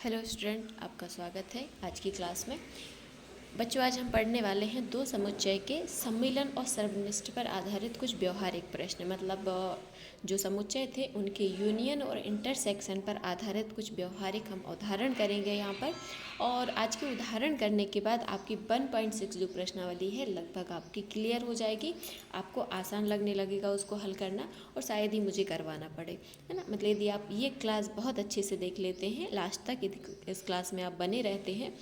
Hello student, आपका स्वागत है आज की क्लास में। बच्चों, आज हम पढ़ने वाले हैं दो समुच्चय के सम्मिलन और सर्वनिष्ठ पर आधारित कुछ व्यवहारिक प्रश्न। मतलब जो समुच्चय थे उनके यूनियन और इंटरसेक्शन पर आधारित कुछ व्यवहारिक हम उदाहरण करेंगे यहाँ पर। और आज के उदाहरण करने के बाद आपकी 1.6 जो प्रश्नावली है लगभग आपकी क्लियर हो जाएगी। आपको आसान लगने लगेगा उसको हल करना, और शायद ही मुझे करवाना पड़े, है ना। मतलब यदि आप ये क्लास बहुत अच्छे से देख लेते हैं, लास्ट तक यदि इस क्लास में आप बने रहते हैं,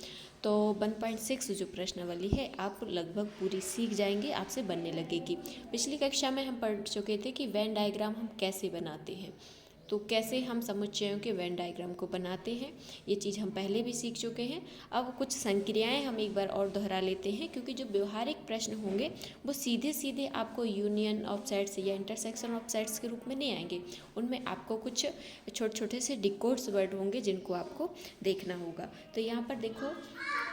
तो 1.6 जो प्रश्नावली है आप लगभग पूरी सीख जाएंगे, आपसे बनने लगेगी। पिछली कक्षा में हम पढ़ चुके थे कि वेन डायग्राम हम कैसे बनाते हैं, तो कैसे हम समुच्चयों के वेन डायग्राम को बनाते हैं, ये चीज़ हम पहले भी सीख चुके हैं। अब कुछ संक्रियाएं हम एक बार और दोहरा लेते हैं, क्योंकि जो व्यवहारिक प्रश्न होंगे वो सीधे सीधे आपको यूनियन ऑफ सेट्स या इंटरसेक्शन ऑफ सेट्स के रूप में नहीं आएंगे। उनमें आपको कुछ छोटे छोटे से डिकोड्स वर्ड होंगे जिनको आपको देखना होगा। तो यहाँ पर देखो,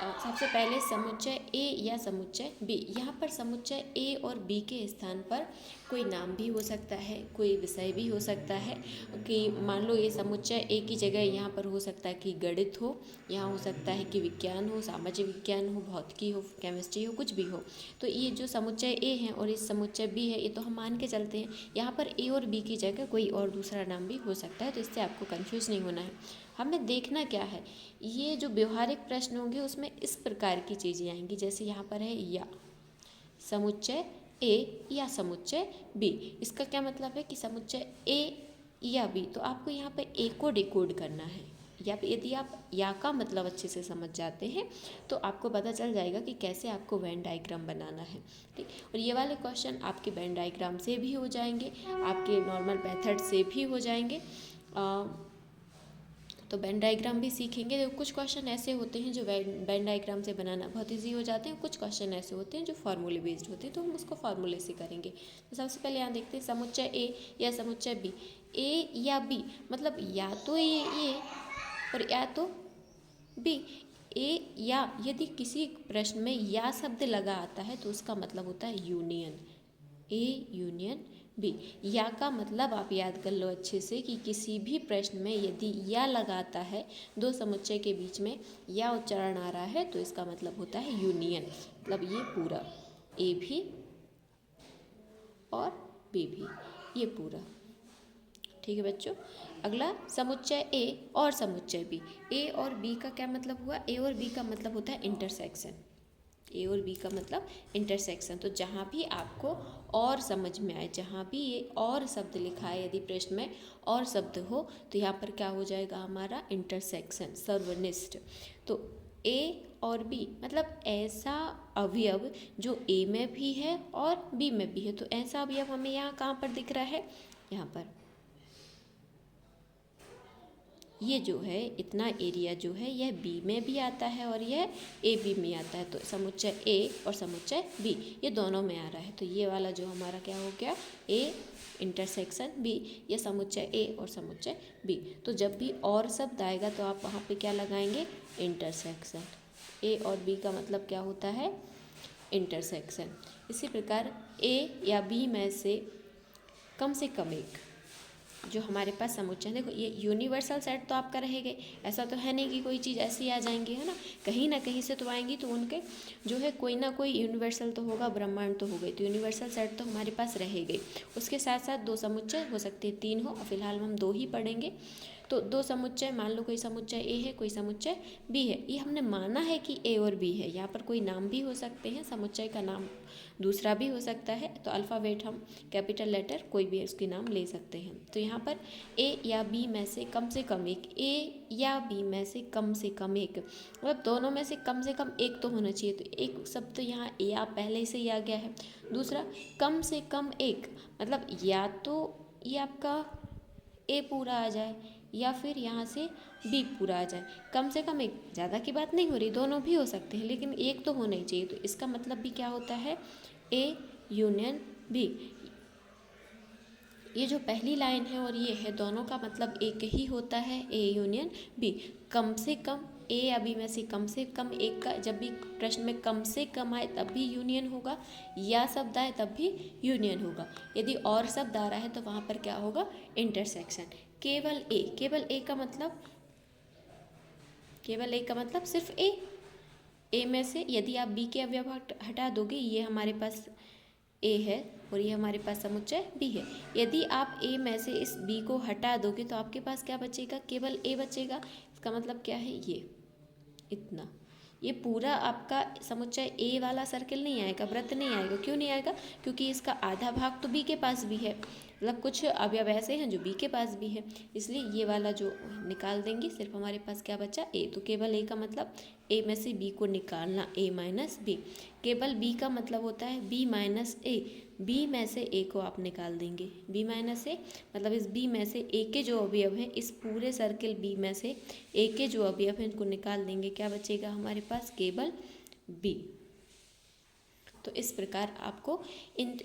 सबसे पहले समुच्चय ए या समुच्चय बी। यहाँ पर समुच्चय ए और बी के स्थान पर कोई नाम भी हो सकता है, कोई विषय भी हो सकता है। कि मान लो ये समुच्चय ए की जगह यहाँ पर हो सकता है कि गणित हो, यहाँ हो सकता है कि विज्ञान हो, सामाजिक विज्ञान हो, भौतिकी हो, केमिस्ट्री हो, कुछ भी हो। तो ये जो समुच्चय ए है और इस समुच्चय बी है, ये तो हम मान के चलते हैं। यहाँ पर ए और बी की जगह कोई और दूसरा नाम भी हो सकता है, तो इससे आपको कन्फ्यूज़ नहीं होना है। हमें देखना क्या है, ये जो व्यवहारिक प्रश्न होंगे उसमें इस प्रकार की चीज़ें आएंगी। जैसे यहाँ पर है या समुच्चय ए या समुच्चय बी। इसका क्या मतलब है कि समुच्चय ए या बी, तो आपको यहाँ पर ए को डिकोड करना है। या यदि आप या का मतलब अच्छे से समझ जाते हैं तो आपको पता चल जाएगा कि कैसे आपको वेन डायग्राम बनाना है, ठीक। और ये वाले क्वेश्चन आपके वेन डायग्राम से भी हो जाएंगे, आपके नॉर्मल मेथड से भी हो जाएंगे। तो वेन डायग्राम भी सीखेंगे। तो कुछ क्वेश्चन ऐसे होते हैं जो वेन डायग्राम से बनाना बहुत ईजी हो जाते हैं, कुछ क्वेश्चन ऐसे होते हैं जो फार्मूले बेस्ड होते हैं, तो हम उसको फार्मूले से करेंगे। तो सबसे पहले यहाँ देखते हैं समुच्चय ए या समुच्चय बी। ए या बी मतलब या तो ये और या तो बी। ए या, यदि किसी प्रश्न में या शब्द लगा आता है तो उसका मतलब होता है यूनियन। ए यूनियन बी। या का मतलब आप याद कर लो अच्छे से कि किसी भी प्रश्न में यदि या लगाता है, दो समुच्चय के बीच में या उच्चारण आ रहा है, तो इसका मतलब होता है यूनियन। मतलब ये पूरा ए भी और बी भी, ये पूरा, ठीक है बच्चों। अगला समुच्चय ए और समुच्चय बी। ए और बी का क्या मतलब हुआ? ए और बी का मतलब होता है इंटरसेक्शन। ए और बी का मतलब इंटरसेक्शन। तो जहाँ भी आपको और समझ में आए, जहाँ भी ये और शब्द लिखा है, यदि प्रश्न में और शब्द हो, तो यहाँ पर क्या हो जाएगा हमारा? इंटरसेक्शन, सर्वनिष्ठ। तो ए और बी मतलब ऐसा अवयव जो ए में भी है और बी में भी है। तो ऐसा अवयव हमें यहाँ कहाँ पर दिख रहा है? यहाँ पर ये जो है इतना एरिया जो है यह बी में भी आता है और यह ए बी में आता है। तो समुच्चय ए और समुच्चय बी ये दोनों में आ रहा है। तो ये वाला जो हमारा क्या हो गया? ए इंटरसेक्शन बी, ये समुच्चय ए और समुच्चय बी। तो जब भी और शब्द आएगा तो आप वहाँ पे क्या लगाएंगे? इंटरसेक्शन। ए और बी का मतलब क्या होता है? इंटरसेक्शन। इसी प्रकार ए या बी में से कम एक जो हमारे पास समुच्चय, देखो ये यूनिवर्सल सेट तो आपका रहेगा, ऐसा तो है नहीं कि कोई चीज़ ऐसी आ जाएंगी, है ना कहीं से तो आएंगी। तो उनके जो है कोई ना कोई यूनिवर्सल तो होगा, ब्रह्मांड तो हो गई, तो यूनिवर्सल सेट तो हमारे पास रहेगा। उसके साथ साथ दो समुच्चय हो सकते हैं, तीन हो, फिलहाल हम दो ही पढ़ेंगे। तो दो समुच्चय, मान लो कोई समुच्चय ए है, कोई समुच्चय बी है। ये हमने माना है कि ए और बी है। यहाँ पर कोई नाम भी हो सकते हैं, समुच्चय का नाम दूसरा भी हो सकता है। तो अल्फ़ाबेट हम कैपिटल लेटर कोई भी उसके नाम ले सकते हैं। तो यहाँ पर ए या बी में से कम एक, ए या बी में से कम एक, मतलब दोनों में से कम एक तो होना चाहिए। तो एक शब्द तो यहाँ या पहले से ही आ गया है। दूसरा कम से कम एक, मतलब या तो ये आपका ए पूरा आ जाए या फिर यहाँ से बी पूरा आ जाए। कम से कम एक, ज़्यादा की बात नहीं हो रही, दोनों भी हो सकते हैं, लेकिन एक तो होना ही चाहिए। तो इसका मतलब भी क्या होता है? A union B. ये जो पहली लाइन है और ये है, दोनों का मतलब एक ही होता है, ए यूनियन बी। कम से कम ए या बी में से कम एक का, जब भी प्रश्न में कम से कम आए तब भी यूनियन होगा, या शब्द आए तब भी यूनियन होगा। यदि और शब्द आ रहा है तो वहाँ पर क्या होगा? इंटरसेक्शन। केवल ए का मतलब केवल ए का मतलब सिर्फ ए में से यदि आप बी के अवयव हटा दोगे, ये हमारे पास ए है और ये हमारे पास समुच्चय बी है, यदि आप ए में से इस बी को हटा दोगे तो आपके पास क्या बचेगा, केवल ए बचेगा। इसका मतलब क्या है, ये इतना, ये पूरा आपका समुच्चय ए वाला सर्किल नहीं आएगा, वृत्त नहीं आएगा। क्यों नहीं आएगा, क्योंकि इसका आधा भाग तो बी के पास भी है, मतलब कुछ अवयव ऐसे हैं जो बी के पास भी है, इसलिए ये वाला जो निकाल देंगे, सिर्फ हमारे पास क्या बचा, ए। तो केवल ए का मतलब ए में से बी को निकालना, ए माइनस बी। केवल बी का मतलब होता है बी माइनस ए, बी में से ए को आप निकाल देंगे, बी माइनस ए मतलब इस बी में से ए के जो अवयव हैं, इस पूरे सर्किल बी में से ए के जो अवयव हैं इनको निकाल देंगे, क्या बचेगा हमारे पास, केवल बी। तो इस प्रकार आपको इन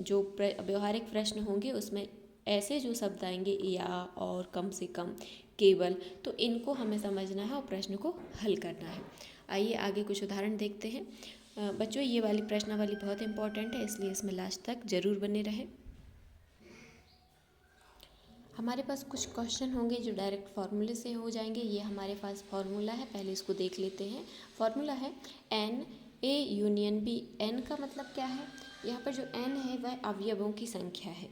जो व्यवहारिक प्रश्न होंगे उसमें ऐसे जो शब्द आएंगे, या, और, कम से कम, केवल, तो इनको हमें समझना है और प्रश्न को हल करना है। आइए आगे कुछ उदाहरण देखते हैं। बच्चों ये वाली प्रश्नावली बहुत इंपॉर्टेंट है, इसलिए इसमें लास्ट तक जरूर बने रहें। हमारे पास कुछ क्वेश्चन होंगे जो डायरेक्ट फार्मूले से हो जाएंगे। ये हमारे पास फार्मूला है, पहले इसको देख लेते हैं। फार्मूला है N A union B. N का मतलब क्या है, यहाँ पर जो एन है वह अवयवों की संख्या है।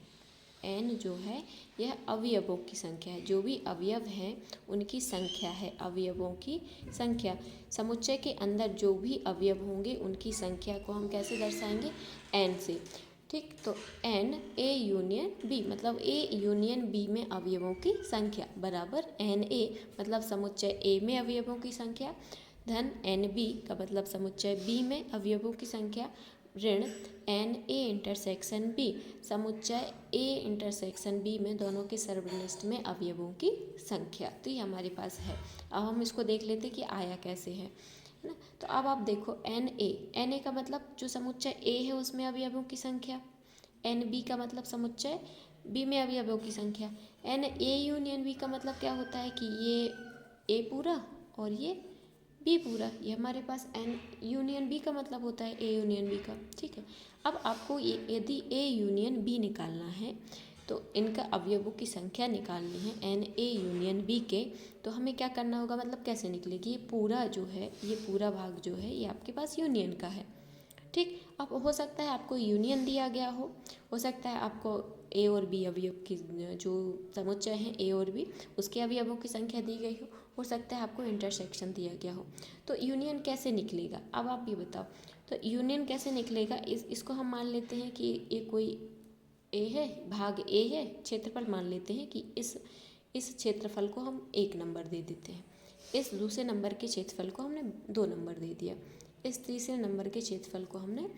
एन जो है यह अवयवों की संख्या है, जो भी अवयव हैं उनकी संख्या है, अवयवों की संख्या। समुच्चय के अंदर जो भी अवयव होंगे उनकी संख्या को हम कैसे दर्शाएंगे, एन से। ठीक, तो एन ए यूनियन बी मतलब ए यूनियन बी में अवयवों की संख्या बराबर एन ए मतलब समुच्चय ए में अवयवों की संख्या, धन एन बी का मतलब समुच्चय बी में अवयवों की संख्या, ऋण एन ए इंटरसेक्शन बी समुच्चय ए इंटरसेक्शन बी में दोनों के सर्वनिष्ठ में अवयवों की संख्या। तो ये हमारे पास है। अब हम इसको देख लेते कि आया कैसे है ना। तो अब आप देखो एन ए का मतलब जो समुच्चय ए है उसमें अवयवों की संख्या, एन बी का मतलब समुच्चय बी में अवयवों की संख्या, एन ए यूनियन बी का मतलब क्या होता है कि ये ए पूरा और ये बी पूरा, ये हमारे पास एन यूनियन बी का मतलब होता है ए यूनियन बी का। ठीक है, अब आपको ये यदि ए यूनियन बी निकालना है तो इनका अवयवों की संख्या निकालनी है एन ए यूनियन बी के, तो हमें क्या करना होगा, मतलब कैसे निकलेगी, ये पूरा जो है, ये पूरा भाग जो है ये आपके पास यूनियन का है। ठीक, अब हो सकता है आपको यूनियन दिया गया हो सकता है आपको ए और बी अवयव की जो समुच्चय हैं ए और बी उसके अवयवों की संख्या दी गई हो सकता है आपको इंटरसेक्शन दिया गया हो। तो यूनियन कैसे निकलेगा, अब आप ये बताओ। तो यूनियन कैसे निकलेगा, इसको हम मान लेते हैं कि ये कोई ए है, भाग ए है, क्षेत्रफल मान लेते हैं कि इस क्षेत्रफल को हम 1 नंबर दे देते हैं, इस दूसरे नंबर के क्षेत्रफल को हमने 2 नंबर दे दिया, इस तीसरे नंबर के क्षेत्रफल को हमने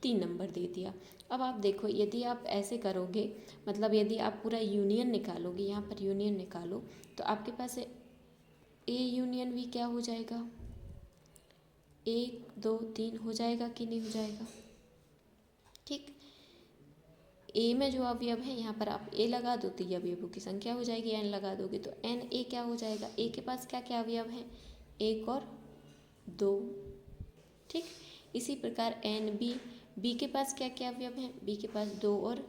3 नंबर दे दिया। अब आप देखो यदि आप ऐसे करोगे, मतलब यदि आप पूरा यूनियन निकालोगे, यहाँ पर यूनियन निकालो तो आपके पास ए यूनियन बी क्या हो जाएगा, 1 2 3 हो जाएगा कि नहीं हो जाएगा। ठीक, ए में जो अवयव है यहाँ पर आप ए लगा दो तो ये अवयवों की संख्या हो जाएगी, एन लगा दोगे तो एन ए क्या हो जाएगा, ए के पास क्या क्या अवयव हैं, 1 और 2। ठीक, इसी प्रकार एन बी के पास क्या क्या अवयव हैं, बी के पास 2 और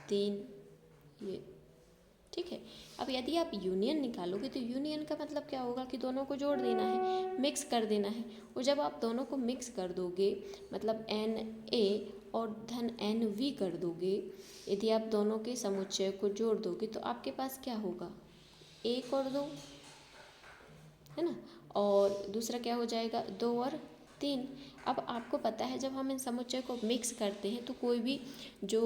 3, ये ठीक है। अब यदि आप यूनियन निकालोगे तो यूनियन का मतलब क्या होगा कि दोनों को जोड़ देना है, मिक्स कर देना है, और जब आप दोनों को मिक्स कर दोगे मतलब एन ए और धन एन वी कर दोगे, यदि आप दोनों के समुच्चय को जोड़ दोगे तो आपके पास क्या होगा, 1 और 2 है ना, और दूसरा क्या हो जाएगा 2 और 3। अब आपको पता है जब हम इन समुच्चय को मिक्स करते हैं तो कोई भी जो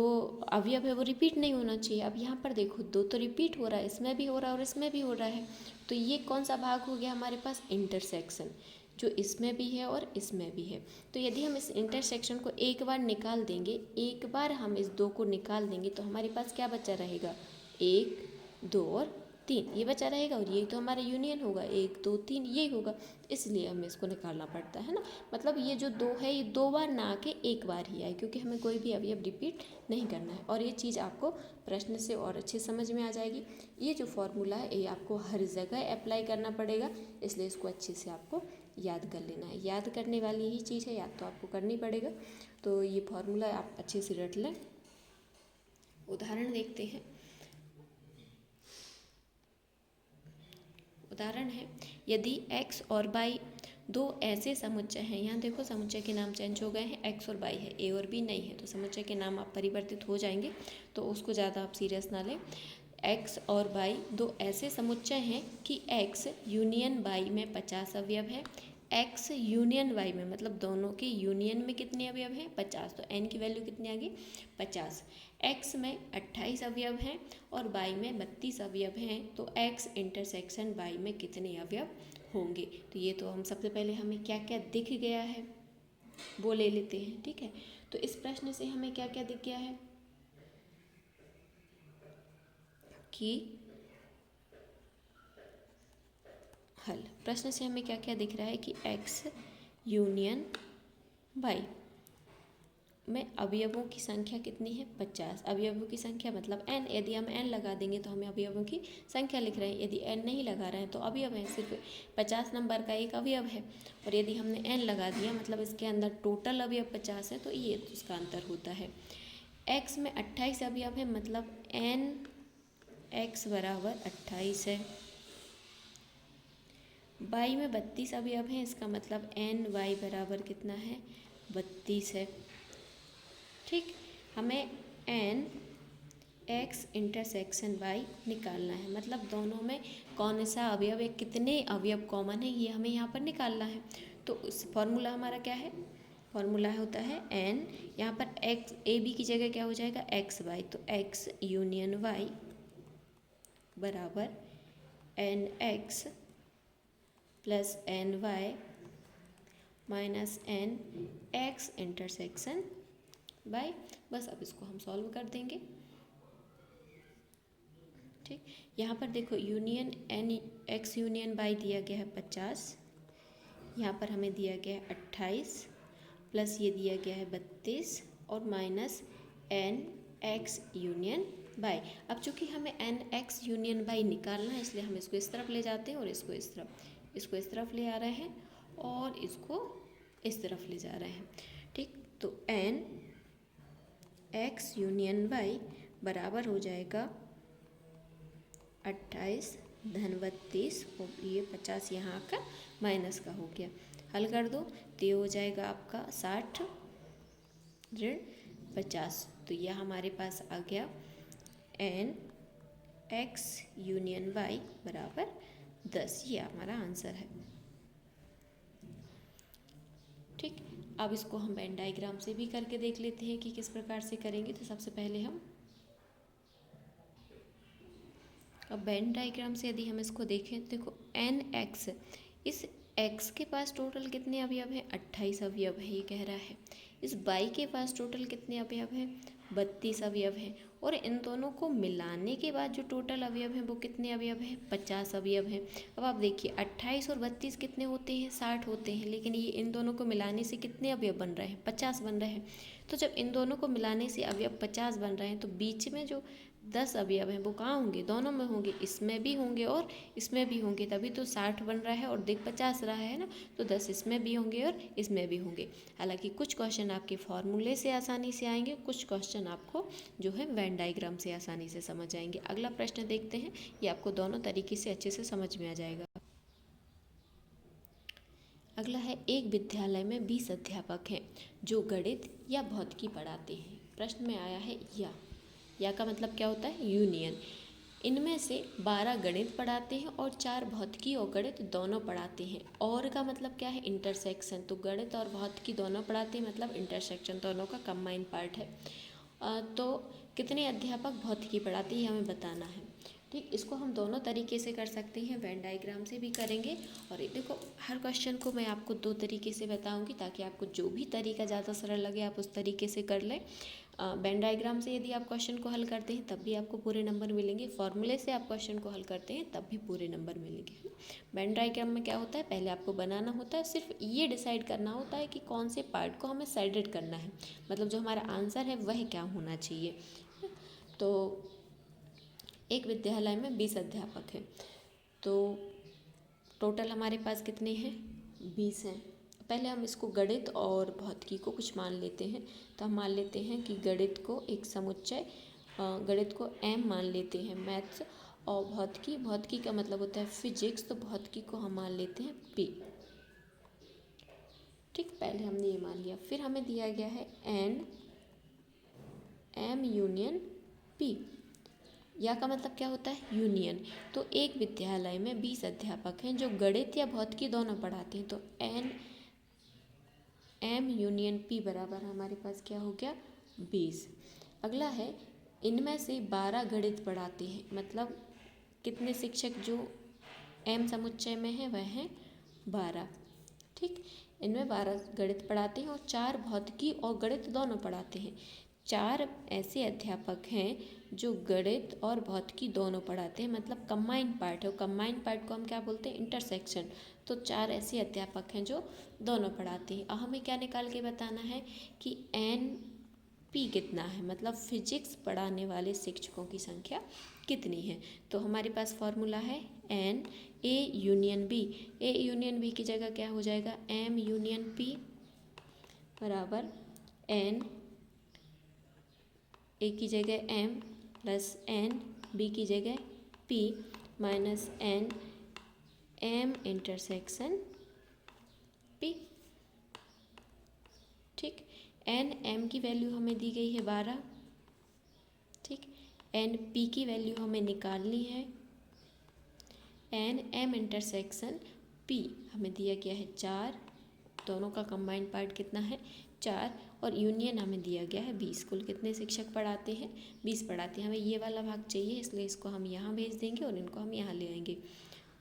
अवयव है वो रिपीट नहीं होना चाहिए। अब यहाँ पर देखो 2 तो रिपीट हो रहा है, इसमें भी हो रहा है और इसमें भी हो रहा है, तो ये कौन सा भाग हो गया हमारे पास, इंटरसेक्शन, जो इसमें भी है और इसमें भी है। तो यदि हम इस इंटरसेक्शन को एक बार निकाल देंगे, एक बार हम इस 2 को निकाल देंगे तो हमारे पास क्या बचा रहेगा, 1 2 और 3 ये बचा रहेगा, और ये तो हमारा यूनियन होगा, 1 2 3 ये होगा, इसलिए हमें इसको निकालना पड़ता है ना। मतलब ये जो 2 है ये 2 बार ना आके एक बार ही आए, क्योंकि हमें कोई भी अवयव रिपीट नहीं करना है, और ये चीज़ आपको प्रश्न से और अच्छे समझ में आ जाएगी। ये जो फॉर्मूला है ये आपको हर जगह अप्लाई करना पड़ेगा, इसलिए इसको अच्छे से आपको याद कर लेना है। याद करने वाली यही चीज़ है, याद तो आपको करनी पड़ेगा, तो ये फॉर्मूला आप अच्छे से रट लें। उदाहरण देखते हैं। उदाहरण है यदि x और y दो ऐसे समुच्चय हैं, यहाँ देखो समुच्चय के नाम चेंज हो गए हैं, x और y है, a और b नहीं है, तो समुच्चय के नाम आप परिवर्तित हो जाएंगे, तो उसको ज़्यादा आप सीरियस ना लें। x और y दो ऐसे समुच्चय हैं कि x यूनियन y में 50 अवयव है, x यूनियन y में मतलब दोनों के यूनियन में कितने अवयव हैं 50, तो n की वैल्यू कितनी आ गई 50। x में 28 अवयव हैं और y में 32 अवयव हैं, तो x इंटरसेक्शन y में कितने अवयव होंगे। तो ये तो हम सबसे पहले हमें क्या क्या दिख गया है वो ले लेते हैं, ठीक है। तो इस प्रश्न से हमें क्या क्या दिख गया है कि हल, प्रश्न से हमें क्या क्या दिख रहा है कि x यूनियन y में अवयवों की संख्या कितनी है 50। अवयवों की संख्या मतलब n, यदि हम n लगा देंगे तो हमें अवयवों की संख्या लिख रहे हैं, यदि n नहीं लगा रहे हैं तो अवयव है, सिर्फ 50 नंबर का एक अवयव है, और यदि हमने n लगा दिया मतलब इसके अंदर टोटल अवयव 50 है, तो ये उसका अंतर होता है। x में 28 अवयव है मतलब n x बराबर 28 है। y में 32 अवयव हैं, इसका मतलब n y बराबर कितना है 32 है, ठीक। हमें n x इंटरसेक्शन y निकालना है, मतलब दोनों में कौन सा अवयव है, कितने अवयव कॉमन है, ये हमें यहाँ पर निकालना है। तो उस फॉर्मूला हमारा क्या है, फॉर्मूला होता है n, यहाँ पर x a b की जगह क्या हो जाएगा x y, तो x यूनियन y बराबर n x plus N Y minus N X intersection Y. बस अब इसको हम सॉल्व कर देंगे, ठीक। यहाँ पर देखो union N X union Y दिया गया है 50, यहाँ पर हमें दिया गया है 28, प्लस ये दिया गया है 32 और minus N X union Y. अब चूँकि हमें एन एक्स यूनियन वाई निकालना है, इसलिए हम इसको इस तरफ ले जाते हैं और इसको इस तरफ ले आ रहे हैं और इसको इस तरफ ले जा रहे हैं, ठीक। तो एन एक्स यूनियन वाई बराबर हो जाएगा 28 धन 32 और ये 50 यहाँ आकर माइनस का हो गया, हल कर दो तो ये हो जाएगा आपका 60 ऋण 50, तो यह हमारे पास आ गया एन एक्स यूनियन वाई बराबर 10, ये हमारा आंसर है, ठीक। अब इसको हम वेन डायग्राम से भी करके देख लेते हैं कि किस प्रकार से करेंगे। तो सबसे पहले हम अब वेन डायग्राम से यदि हम इसको देखें, देखो एन एक्स, इस एक्स के पास टोटल कितने अवयव हैं 28 अवयव है, ये कह रहा है। इस वाई के पास टोटल कितने अवयव हैं 32 अवयव हैं, और इन दोनों को मिलाने के बाद जो टोटल अवयव हैं वो कितने अवयव हैं 50 अवयव हैं। अब आप देखिए 28 और 32 कितने होते हैं 60 होते हैं, लेकिन ये इन दोनों को मिलाने से कितने अवयव बन रहे हैं 50 बन रहे हैं। तो जब इन दोनों को मिलाने से अवयव 50 बन रहे हैं, तो बीच में जो 10 अवयव हैं वो कहाँ होंगे, दोनों में होंगे, इसमें भी होंगे और इसमें भी होंगे, तभी तो 60 बन रहा है और देख 50 रहा है ना, तो 10 इसमें भी होंगे और इसमें भी होंगे। हालांकि कुछ क्वेश्चन आपके फॉर्मूले से आसानी से आएंगे, कुछ क्वेश्चन आपको जो है वेन डायग्राम से आसानी से समझ आएंगे। अगला प्रश्न देखते हैं, ये आपको दोनों तरीके से अच्छे से समझ में आ जाएगा। अगला है, एक विद्यालय में 20 अध्यापक हैं जो गणित या भौतिकी पढ़ाते हैं। प्रश्न में आया है या का मतलब क्या होता है यूनियन। इनमें से 12 गणित पढ़ाते हैं और 4 भौतिकी और गणित दोनों पढ़ाते हैं। और का मतलब क्या है इंटरसेक्शन, तो गणित और भौतिकी दोनों पढ़ाते हैं मतलब इंटरसेक्शन दोनों का कंबाइंड पार्ट है। तो कितने अध्यापक भौतिकी पढ़ाते हैं हमें बताना है, ठीक। इसको हम दोनों तरीके से कर सकते हैं, वेन डायग्राम से भी करेंगे, और देखो हर क्वेश्चन को मैं आपको 2 तरीके से बताऊंगी ताकि आपको जो भी तरीका ज़्यादा सरल लगे आप उस तरीके से कर लें। वेन डायग्राम से यदि आप क्वेश्चन को हल करते हैं तब भी आपको पूरे नंबर मिलेंगे, फॉर्मूले से आप क्वेश्चन को हल करते हैं तब भी पूरे नंबर मिलेंगे। वेन डायग्राम में क्या होता है, पहले आपको बनाना होता है, सिर्फ ये डिसाइड करना होता है कि कौन से पार्ट को हमें साइडेड करना है, मतलब जो हमारा आंसर है वह क्या होना चाहिए। तो एक विद्यालय में 20 अध्यापक हैं, तो टोटल हमारे पास कितने हैं 20 हैं। पहले हम इसको गणित और भौतिकी को कुछ मान लेते हैं, तो हम मान लेते हैं कि गणित को एक समुच्चय, गणित को m मान लेते हैं मैथ्स, और भौतिकी, भौतिकी का मतलब होता है फिजिक्स, तो भौतिकी को हम मान लेते हैं पी। ठीक, पहले हमने ये मान लिया। फिर हमें दिया गया है एन एम यूनियन पी। या का मतलब क्या होता है? यूनियन। तो एक विद्यालय में 20 अध्यापक हैं जो गणित या भौतिकी दोनों पढ़ाते हैं, तो एन एम यूनियन पी बराबर हमारे पास क्या हो गया? 20। अगला है इनमें से 12 गणित पढ़ाते हैं, मतलब कितने शिक्षक जो एम समुच्चय में है वह हैं 12। ठीक, इनमें 12 गणित पढ़ाते हैं और 4 भौतिकी और गणित दोनों पढ़ाते हैं। 4 ऐसे अध्यापक हैं जो गणित और भौतिकी दोनों पढ़ाते हैं, मतलब कंबाइंड पार्ट है। कंबाइंड पार्ट को हम क्या बोलते हैं? इंटरसेक्शन। तो 4 ऐसे अध्यापक हैं जो दोनों पढ़ाते हैं। अब हमें क्या निकाल के बताना है कि एन पी कितना है, मतलब फिजिक्स पढ़ाने वाले शिक्षकों की संख्या कितनी है। तो हमारे पास फॉर्मूला है N A union B. A union B की जगह क्या हो जाएगा? एम यूनियन पी बराबर एन ए की जगह एम प्लस एन, बी की जगह P minus N M intersection P. ठीक, एन एम की वैल्यू हमें दी गई है 12। ठीक, एन पी की वैल्यू हमें निकालनी है। एन एम इंटरसेक्शन पी हमें दिया गया है 4, दोनों का कंबाइंड पार्ट कितना है? 4, और यूनियन हमें दिया गया है 20। कुल कितने शिक्षक पढ़ाते हैं? 20 पढ़ाते हैं। हमें ये वाला भाग चाहिए, इसलिए इसको हम यहाँ भेज देंगे और इनको हम यहाँ ले आएंगे।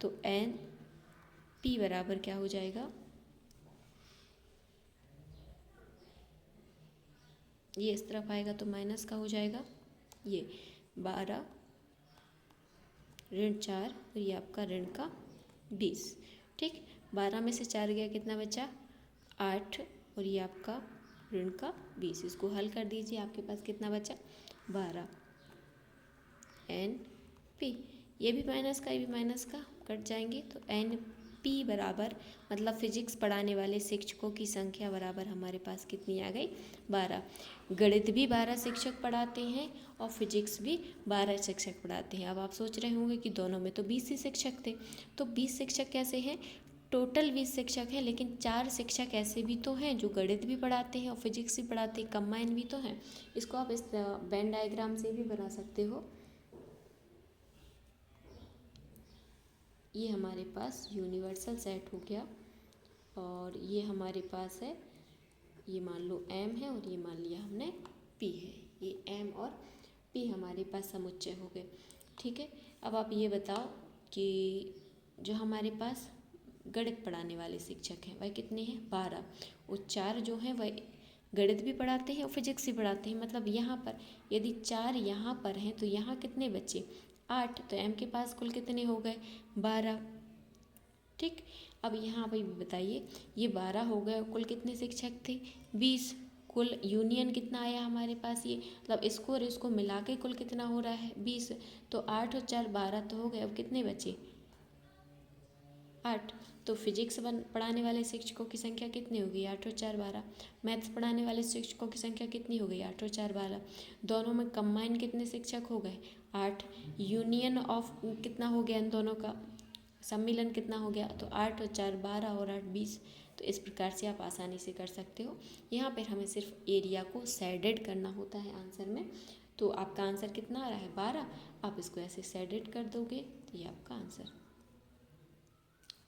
तो एन पी बराबर क्या हो जाएगा? ये इस तरफ आएगा तो माइनस का हो जाएगा, ये 12 ऋण 4 और ये आपका ऋण का 20। ठीक, 12 में से 4 गया, कितना बचा? 8, और ये आपका ऋण का 20। इसको हल कर दीजिए, आपके पास कितना बचा? 12 एन पी। ये भी माइनस का, ये भी माइनस का कट जाएंगे, तो एन पी बराबर मतलब फिजिक्स पढ़ाने वाले शिक्षकों की संख्या बराबर हमारे पास कितनी आ गई? 12। गणित भी 12 शिक्षक पढ़ाते हैं और फिजिक्स भी 12 शिक्षक पढ़ाते हैं। अब आप सोच रहे होंगे कि दोनों में तो 20 ही शिक्षक थे, तो 20 शिक्षक कैसे हैं? टोटल 20 शिक्षक हैं, लेकिन 4 शिक्षक ऐसे भी तो हैं जो गणित भी पढ़ाते हैं और फिजिक्स भी पढ़ाते हैं, कंबाइन भी तो हैं। इसको आप इस वेन डायग्राम से भी बना सकते हो। ये हमारे पास यूनिवर्सल सेट हो गया, और ये हमारे पास है, ये मान लो एम है और ये मान लिया हमने पी है। ये एम और पी हमारे पास समुच्चय हो गए। ठीक है, अब आप ये बताओ कि जो हमारे पास गणित पढ़ाने वाले शिक्षक हैं वह कितने हैं? 12। वो 4 जो हैं वह गणित भी पढ़ाते हैं और फिजिक्स भी पढ़ाते हैं, मतलब यहाँ पर यदि 4 यहाँ पर हैं तो यहाँ कितने बचे? 8। तो एम के पास कुल कितने हो गए? 12। ठीक, अब यहाँ पर भी बताइए, ये 12 हो गए, कुल कितने शिक्षक थे? 20। कुल यूनियन कितना आया हमारे पास? ये मतलब इसको और इसको मिला के कुल कितना हो रहा है? 20। तो 8 और 4 12 तो हो गए, अब कितने बचे? 8। तो फिजिक्स पढ़ाने वाले शिक्षकों की संख्या कितनी होगी? 8 और 4 12। मैथ्स पढ़ाने वाले शिक्षकों की संख्या कितनी हो गई? 8 और 4 12। दोनों में कंबाइन कितने शिक्षक हो गए? 8। यूनियन ऑफ कितना हो गया इन दोनों का? सम्मिलन कितना हो गया? तो 8 और 4 12 और 8 20। तो इस प्रकार से आप आसानी से कर सकते हो। यहाँ पर हमें सिर्फ एरिया को शेडेड करना होता है आंसर में। तो आपका आंसर कितना आ रहा है? 12। आप इसको ऐसे शेडेड कर दोगे तो ये आपका आंसर।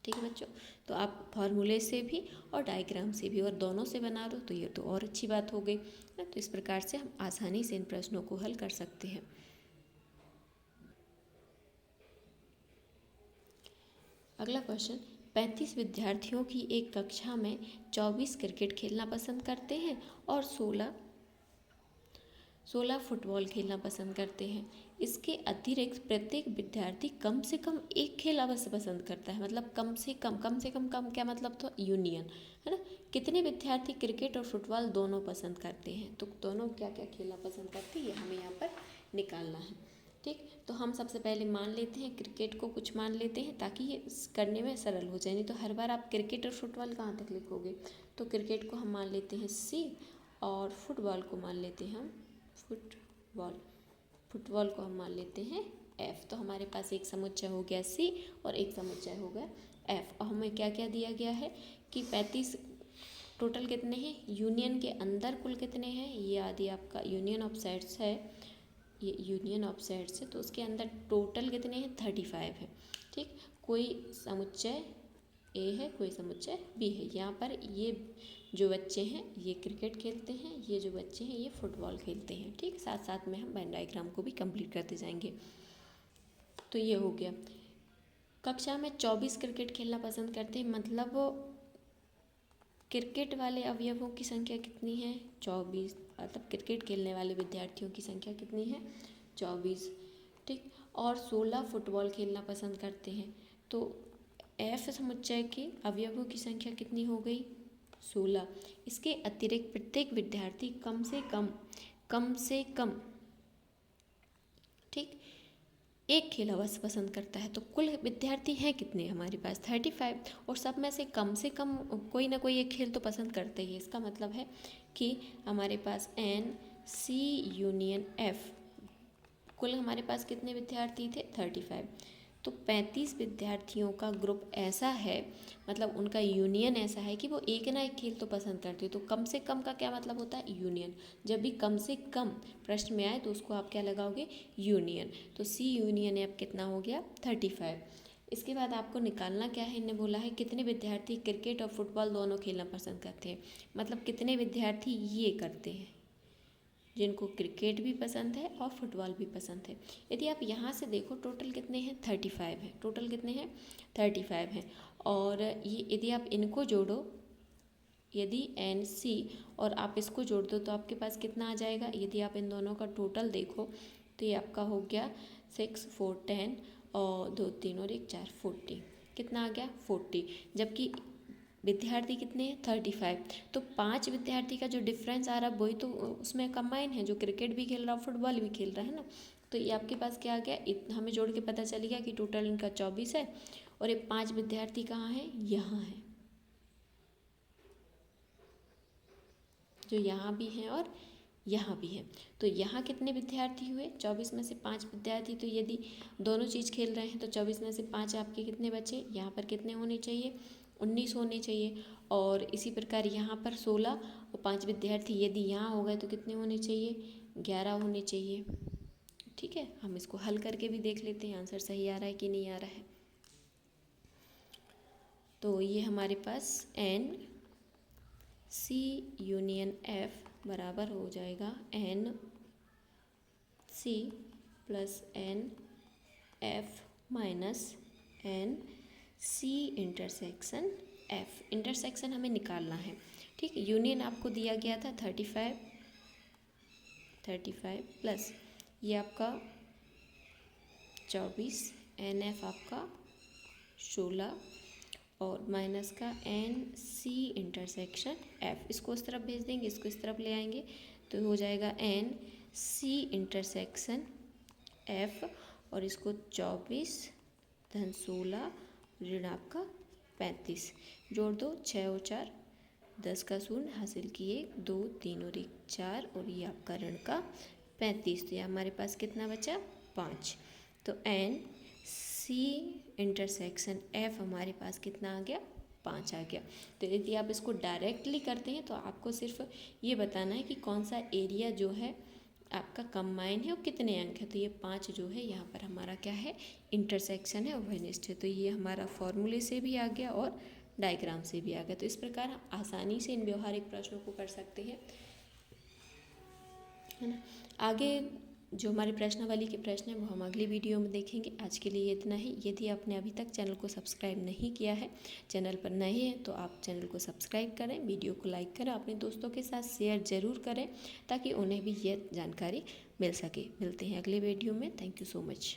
ठीक है बच्चों, तो आप फॉर्मूले से भी और डायग्राम से भी और दोनों से बना दो तो ये तो और अच्छी बात हो गई। तो इस प्रकार से हम आसानी से इन प्रश्नों को हल कर सकते हैं। अगला क्वेश्चन, 35 विद्यार्थियों की एक कक्षा में 24 क्रिकेट खेलना पसंद करते हैं और 16 फुटबॉल खेलना पसंद करते हैं। इसके अतिरिक्त प्रत्येक विद्यार्थी कम से कम एक खेल अवश्य पसंद करता है, मतलब कम से कम कम क्या मतलब? तो यूनियन है ना। कितने विद्यार्थी क्रिकेट और फुटबॉल दोनों पसंद करते हैं? तो दोनों क्या क्या खेलना पसंद करते हैं ये हमें यहाँ पर निकालना है। ठीक, तो हम सबसे पहले मान लेते हैं क्रिकेट को, कुछ मान लेते हैं ताकि ये करने में सरल हो जाए। नहीं तो हर बार आप क्रिकेट और फुटबॉल कहाँ तक लिखोगे। तो क्रिकेट को हम मान लेते हैं C और फुटबॉल को मान लेते हैं हम फुटबॉल को हम मान लेते हैं F। तो हमारे पास एक समुच्चय हो गया C और एक समुच्चय हो गया F। और हमें क्या क्या दिया गया है कि 35 टोटल कितने हैं, यूनियन के अंदर कुल कितने हैं, ये आदि आपका यूनियन ऑफ सेट्स है, ये यूनियन ऑफ सेट्स है, तो उसके अंदर टोटल कितने हैं 35 है। ठीक, कोई समुच्चय A है, कोई समुच्चय B है। यहाँ पर ये जो बच्चे हैं ये क्रिकेट खेलते हैं, ये जो बच्चे हैं ये फुटबॉल खेलते हैं। ठीक, साथ साथ में हम वेन डायग्राम को भी कंप्लीट करते जाएंगे। तो ये हो गया। कक्षा में 24 क्रिकेट खेलना पसंद करते हैं, मतलब क्रिकेट वाले अवयवों की संख्या कितनी है 24, मतलब क्रिकेट खेलने वाले विद्यार्थियों की संख्या कितनी है 24। ठीक, और 16 फुटबॉल खेलना पसंद करते हैं। तो F समुच्चय के अवयवों की संख्या कितनी हो गई 16। इसके अतिरिक्त प्रत्येक विद्यार्थी कम से कम ठीक एक खेल अवश्य पसंद करता है। तो कुल विद्यार्थी हैं कितने हमारे पास 35, और सब में से कम कोई ना कोई एक खेल तो पसंद करते ही है। इसका मतलब है कि हमारे पास N C यूनियन F कुल हमारे पास कितने विद्यार्थी थे 35। तो 35 विद्यार्थियों का ग्रुप ऐसा है, मतलब उनका यूनियन ऐसा है कि वो एक ना एक खेल तो पसंद करते हो। तो कम से कम का क्या मतलब होता है यूनियन। जब भी कम से कम प्रश्न में आए तो उसको आप क्या लगाओगे यूनियन। तो C यूनियन F कितना हो गया 35। इसके बाद आपको निकालना क्या है, इन्हें बोला है कितने विद्यार्थी क्रिकेट और फुटबॉल दोनों खेलना पसंद करते हैं, मतलब कितने विद्यार्थी ये करते हैं जिनको क्रिकेट भी पसंद है और फुटबॉल भी पसंद है। यदि आप यहाँ से देखो टोटल कितने हैं 35 हैं, टोटल कितने हैं 35 हैं। और ये यदि आप इनको जोड़ो, यदि NC और आप इसको जोड़ दो तो आपके पास कितना आ जाएगा। यदि आप इन दोनों का टोटल देखो तो ये आपका हो गया 6 4 10 और 2 3 और 1 4 40। कितना आ गया 40, जबकि विद्यार्थी कितने हैं 35। तो 5 विद्यार्थी का जो डिफरेंस आ रहा है वही तो उसमें कंबाइन है, जो क्रिकेट भी खेल रहा है फुटबॉल भी खेल रहा है ना। तो ये आपके पास क्या आ गया, हमें जोड़ के पता चल गया कि टोटल इनका 24 है, और ये 5 विद्यार्थी कहाँ हैं, यहाँ हैं, जो यहाँ भी हैं और यहाँ भी है। तो यहाँ कितने विद्यार्थी हुए 24 में से 5 विद्यार्थी। तो यदि दोनों चीज़ खेल रहे हैं तो 24 में से 5 आपके कितने बचे, यहाँ पर कितने होने चाहिए 19 होने चाहिए। और इसी प्रकार यहाँ पर 16 और 5 विद्यार्थी यदि यहाँ हो गए तो कितने होने चाहिए 11 होने चाहिए। ठीक है, हम इसको हल करके भी देख लेते हैं आंसर सही आ रहा है कि नहीं आ रहा है। तो ये हमारे पास N C यूनियन F बराबर हो जाएगा N C plus N F minus N C intersection F। Intersection हमें निकालना है। ठीक, यूनियन आपको दिया गया था 35 प्लस ये आपका 24, NF आपका 16 और माइनस का NC इंटरसेक्शन F। इसको इस तरफ भेज देंगे, इसको इस तरफ ले आएंगे तो हो जाएगा NC इंटरसेक्शन F, और इसको 24 धन 16 ऋण आपका 35 जोड़ दो 6 और 4 10 का शून्य हासिल किए 2 3 और 1 4 और ये आपका ऋण का 35। तो ये हमारे पास कितना बचा 5। तो NC इंटरसेक्शन F हमारे पास कितना आ गया 5 आ गया। तो यदि आप इसको डायरेक्टली करते हैं तो आपको सिर्फ ये बताना है कि कौन सा एरिया जो है आपका कंबाइन है और कितने अंक है। तो ये 5 जो है यहाँ पर हमारा क्या है इंटरसेक्शन है, उभयनिष्ठ है। तो ये हमारा फॉर्मूले से भी आ गया और डायग्राम से भी आ गया। तो इस प्रकार हम आसानी से इन व्यवहारिक प्रश्नों को कर सकते हैं, है ना। आगे जो हमारे प्रश्नावली के प्रश्न हैं वो हम अगली वीडियो में देखेंगे। आज के लिए इतना ही। यदि आपने अभी तक चैनल को सब्सक्राइब नहीं किया है, चैनल पर नए हैं तो आप चैनल को सब्सक्राइब करें, वीडियो को लाइक करें, अपने दोस्तों के साथ शेयर ज़रूर करें ताकि उन्हें भी ये जानकारी मिल सके। मिलते हैं अगले वीडियो में। Thank you so much.